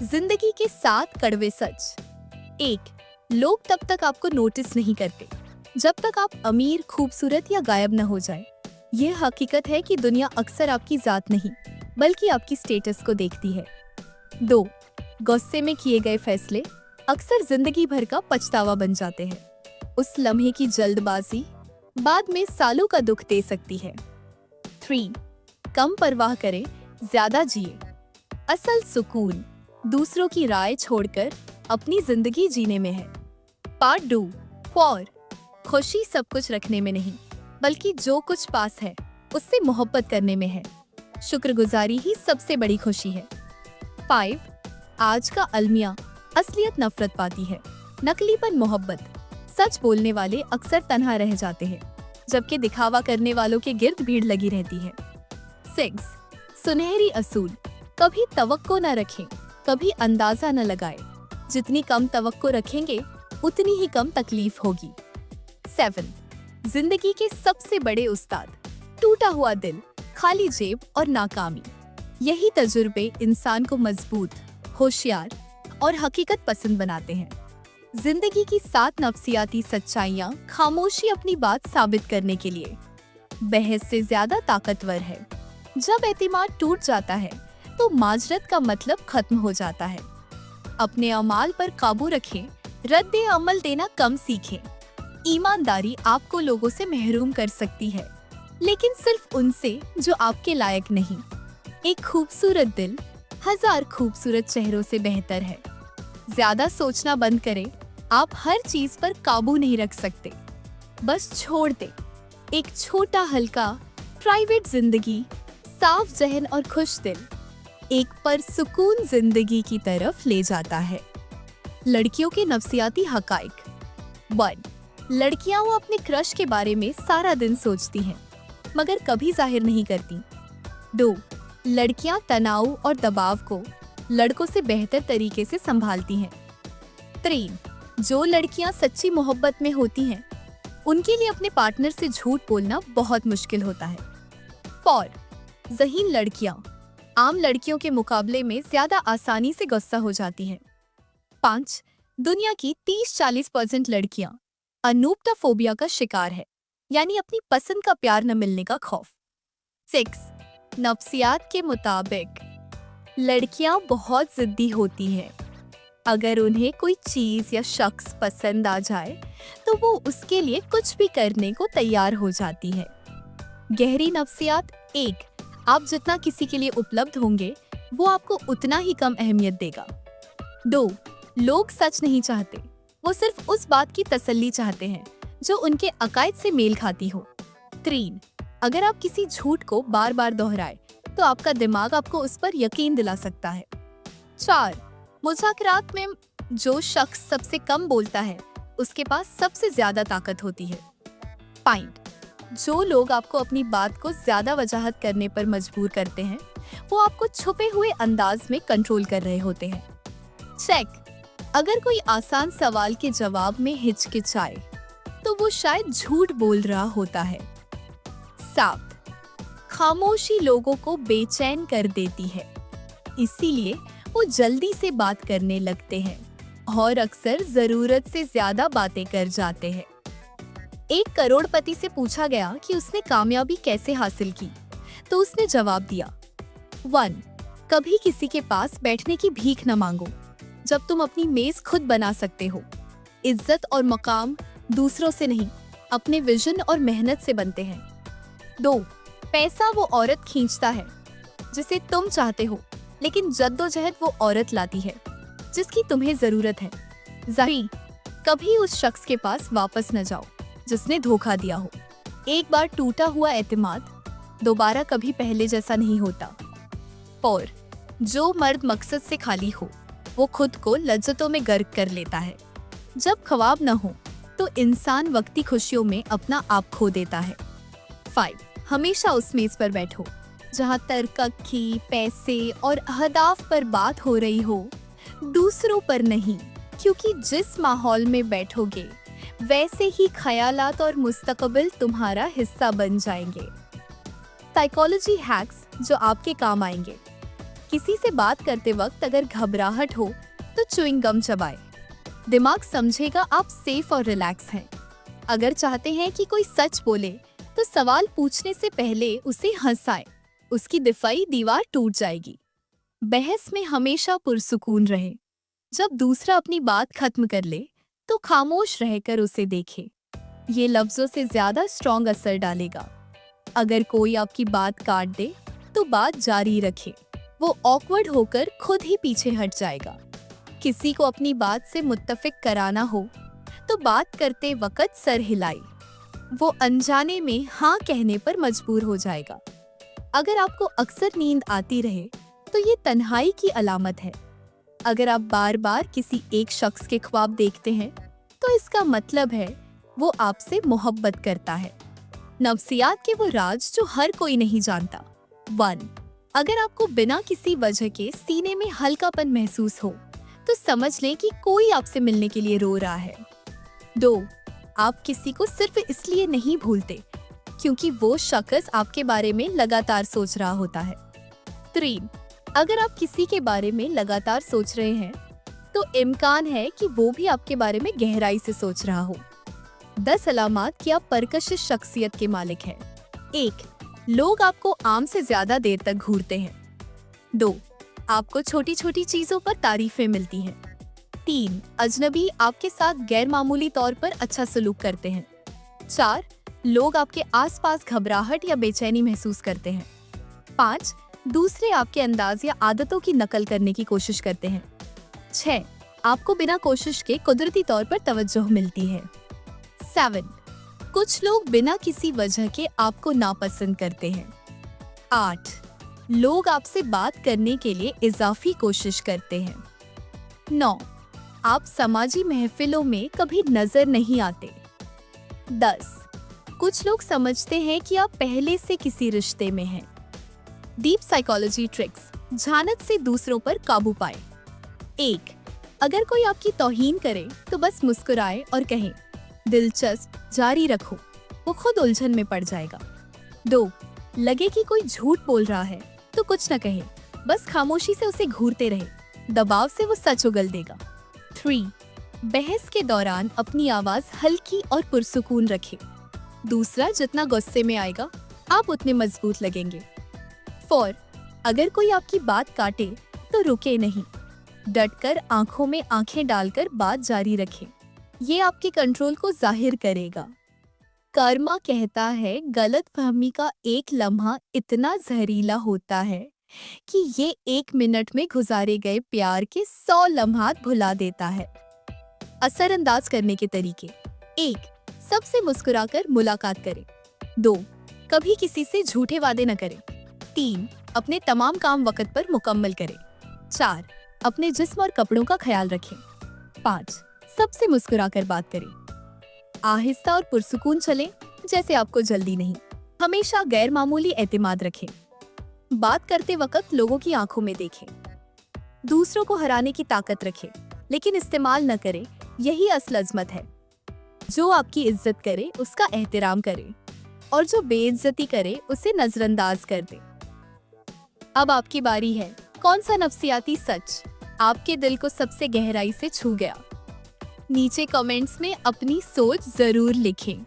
जिंदगी के 7 कड़वे सच। 1. लोग तब तक आपको नोटिस नहीं करते जब तक आप अमीर, खूबसूरत या गायब न हो जाए। यह हकीकत है कि दुनिया अक्सर आपकी जात नहीं बल्कि आपकी स्टेटस को देखती है। 2. गुस्से में किए गए फैसले अक्सर जिंदगी भर का पछतावा बन जाते हैं। उस लम्हे की जल्दबाजी बाद में सालों का दुख दे सकती है। 3. कम परवाह करें, ज्यादा जिए। असल सुकून दूसरों की राय छोड़कर अपनी जिंदगी जीने में है। पार्ट 2. फॉर खुशी सब कुछ रखने में नहीं बल्कि जो कुछ पास है उससे मोहब्बत करने में है। शुक्रगुजारी ही सबसे बड़ी खुशी है। 5. आज का अलमिया असलियत नफरत पाती है, नकलीपन मोहब्बत। सच बोलने वाले अक्सर तन्हा रह जाते हैं जबकि दिखावा करने वालों के गिर्द भीड़ लगी रहती है। 6. सुनहरी असूल कभी तवक्को न रखें, कभी अंदाजा न लगाए। जितनी कम तवक्को रखेंगे उतनी ही कम तकलीफ होगी। 7. जिंदगी के सबसे बड़े उस्ताद टूटा हुआ दिल, खाली जेब और नाकामी। यही तजुर्बे इंसान को मजबूत, होशियार और हकीकत पसंद बनाते हैं। जिंदगी की 7 नफ्सियाती सच्चाइयां खामोशी अपनी बात साबित करने के लिए बहस से ज्यादा ताकतवर है। जब एतिमाद टूट जाता है तो माजरत का मतलब खत्म हो जाता है। अपने अमाल पर काबू रखें, रद्दे अमल देना कम सीखें। ईमानदारी आपको लोगों से महरूम कर सकती है, लेकिन सिर्फ उनसे जो आपके लायक नहीं। एक खूबसूरत दिल 1000 खूबसूरत चेहरों से बेहतर है। ज्यादा सोचना बंद करें, आप हर चीज पर काबू नहीं रख सकते। बस छोड़ दे। एक छोटा हल्का प्राइवेट जिंदगी, साफ जहन और खुश दिल एक परसुकून जिंदगी की तरफ ले जाता है। लड़कियों के नफ्सियाती हकाइक। 1. लड़कियां वो अपने क्रश के बारे में सारा दिन सोचती हैं मगर कभी जाहिर नहीं करती। 2. लड़कियां तनाव और दबाव को लड़कों से बेहतर तरीके से संभालती हैं। 3. जो लड़कियां सच्ची मोहब्बत में होती हैं उनके लिए अपने पार्टनर से झूठ बोलना बहुत मुश्किल होता है। 4. ज़हीन लड़कियां आम लड़कियों के मुकाबले में ज्यादा आसानी से गुस्सा हो जाती हैं। 5. दुनिया की 30-40% लड़कियां अनूप्टोफोबिया का शिकार है, यानी अपनी पसंद का प्यार न मिलने का खौफ। 6. नफ्सियात के मुताबिक लड़कियां बहुत जिद्दी होती हैं। अगर उन्हें कोई चीज या शख्स पसंद आ जाए तो वो उसके लिए कुछ भी करने को तैयार हो जाती है। गहरी नफ्सियात। 1. आप जितना किसी के लिए उपलब्ध होंगे वो आपको उतना ही कम अहमियत देगा। 2. लोग सच नहीं चाहते, वो सिर्फ उस बात की तसल्ली चाहते हैं जो उनके अकायद से मेल खाती हो। 3. अगर आप किसी झूठ को बार बार दोहराए तो आपका दिमाग आपको उस पर यकीन दिला सकता है। 4. मुज़ाकरात में जो शख्स सबसे कम बोलता है उसके पास सबसे ज्यादा ताकत होती है। 5. जो लोग आपको अपनी बात को ज्यादा वजाहत करने पर मजबूर करते हैं वो आपको छुपे हुए अंदाज में कंट्रोल कर रहे होते हैं। चेक। अगर कोई आसान सवाल के जवाब में हिचकिचाए तो वो शायद झूठ बोल रहा होता है। 7. खामोशी लोगों को बेचैन कर देती है, इसीलिए वो जल्दी से बात करने लगते हैं और अक्सर जरूरत से ज्यादा बातें कर जाते हैं। एक करोड़पति से पूछा गया कि उसने कामयाबी कैसे हासिल की तो उसने जवाब दिया। 1. कभी किसी के पास बैठने की भीख न मांगो जब तुम अपनी मेज खुद बना सकते हो। इज्जत और मकाम दूसरों से नहीं, अपने विजन और मेहनत से बनते हैं। 2. पैसा वो औरत खींचता है जिसे तुम चाहते हो, लेकिन जद्दोजहद वो औरत लाती है जिसकी तुम्हें जरूरत है। ज़ाही, कभी उस शख्स के पास वापस न जाओ जिसने धोखा दिया हो। एक बार टूटा हुआ एतमाद दोबारा कभी पहले जैसा नहीं होता। और जो मर्द मकसद से खाली हो वो खुद को लज्जतों में गर्क कर लेता है। जब ख्वाब न हो तो इंसान वक्ती खुशियों में अपना आप खो देता है। 5. हमेशा उस मेज पर बैठो जहाँ तरक्की, पैसे और अहदाफ पर बात हो रही हो, दूसरों पर नहीं, क्योंकि जिस माहौल में बैठोगे वैसे ही ख्यालात और मुस्तकबिल तुम्हारा हिस्सा बन जाएंगे। साइकोलॉजी हैक्स जो आपके काम आएंगे। किसी से बात करते वक्त अगर घबराहट हो तो च्युइंग गम चबाएं। दिमाग समझेगा आप सेफ और रिलैक्स हैं। अगर चाहते हैं कि कोई सच बोले तो सवाल पूछने से पहले उसे हंसाएं। उसकी दिफाई दीवार टूट जाएगी। बहस में हमेशा पुरसुकून रहे। जब दूसरा अपनी बात खत्म कर ले तो खामोश रहकर उसे देखे। ये लफ्जों से ज्यादा स्ट्रॉन्ग असर डालेगा। अगर कोई आपकी बात काट दे तो बात जारी रखे। वो ऑकवर्ड होकर खुद ही पीछे हट जाएगा। किसी को अपनी बात से मुत्तफिक कराना हो तो बात करते वक्त सर हिलाए। वो अनजाने में हाँ कहने पर मजबूर हो जाएगा। अगर आपको अक्सर नींद आती रहे तो ये तन्हाई की अलामत है। अगर आप बार बार किसी एक शख्स के ख्वाब देखते हैं तो इसका मतलब है वो आपसे मोहब्बत करता है। नफ्सियात के वो राज जो हर कोई नहीं जानता। 1. अगर आपको बिना किसी वजह के सीने में हल्कापन महसूस हो तो समझ लें कि कोई आपसे मिलने के लिए रो रहा है। 2. आप किसी को सिर्फ इसलिए नहीं भूलते क्योंकि वो शख्स आपके बारे में लगातार सोच रहा होता है। 3. अगर आप किसी के बारे में लगातार सोच रहे हैं तो इम्कान है कि वो भी आपके बारे में गहराई से सोच रहा हो। 10 अलामात कि आप परकशिश शख्सियत के मालिक हैं। 1. लोग आपको आम से ज्यादा देर तक घूरते हैं। 2. आपको छोटी छोटी चीजों पर तारीफें मिलती हैं। 3. अजनबी आपके साथ गैर मामूली तौर पर अच्छा सलूक करते हैं। 4. लोग आपके आसपास घबराहट या बेचैनी महसूस करते हैं। 5. दूसरे आपके अंदाज या आदतों की नकल करने की कोशिश करते हैं। 6. आपको बिना कोशिश के कुदरती तौर पर तवज्जो मिलती है। 7. कुछ लोग बिना किसी वजह के आपको नापसंद करते हैं। 8. लोग आपसे बात करने के लिए इजाफी कोशिश करते हैं। 9. आप समाजी महफिलों में कभी नजर नहीं आते। 10. कुछ लोग समझते हैं कि आप पहले से किसी रिश्ते में हैं। डीप साइकोलॉजी ट्रिक्स, झानत से दूसरों पर काबू पाए। 1. अगर कोई आपकी तौहीन करे तो बस मुस्कुराए और कहें, दिलचस्प, जारी रखो। वो खुद उलझन में पड़ जाएगा। 2. लगे कि कोई झूठ बोल रहा है तो कुछ न कहे, बस खामोशी से उसे घूरते रहे। दबाव से वो सच उगल देगा। 3. बहस के दौरान अपनी आवाज हल्की और पुरसुकून रखें। दूसरा जितना गुस्से में आएगा आप उतने मजबूत लगेंगे। 4. अगर कोई आपकी बात काटे तो रुके नहीं। डटकर आंखों में आंखें डालकर बात जारी रखें। ये आपके कंट्रोल को जाहिर करेगा। कर्मा कहता है गलत फहमी का एक लम्हा इतना जहरीला होता है कि ये 1 मिनट में गुजारे गए प्यार के 100 लम्हात भुला देता है। असरअंदाज करने के तरीके। 1. सबसे मुस्कुराकर मुलाकात करें। 2. कभी किसी से झूठे वादे न करें। 3. अपने तमाम काम वक्त पर मुकम्मल करें। 4. अपने जिस्म और कपड़ों का ख्याल रखें। 5. सबसे मुस्कुराकर बात करें। आहिस्ता और पुरसुकून चलें जैसे आपको जल्दी नहीं। हमेशा गैर मामूली एतमाद रखें। बात करते वक्त लोगों की आंखों में देखें। दूसरों को हराने की ताकत रखें लेकिन इस्तेमाल न करें, यही असल अजमत है। जो आपकी इज्जत करे उसका एहतराम करें और जो बेइज्जती करे उसे नजरअंदाज कर दे। अब आपकी बारी है। कौन सा नफ्सियाती सच आपके दिल को सबसे गहराई से छू गया? नीचे कमेंट्स में अपनी सोच जरूर लिखें।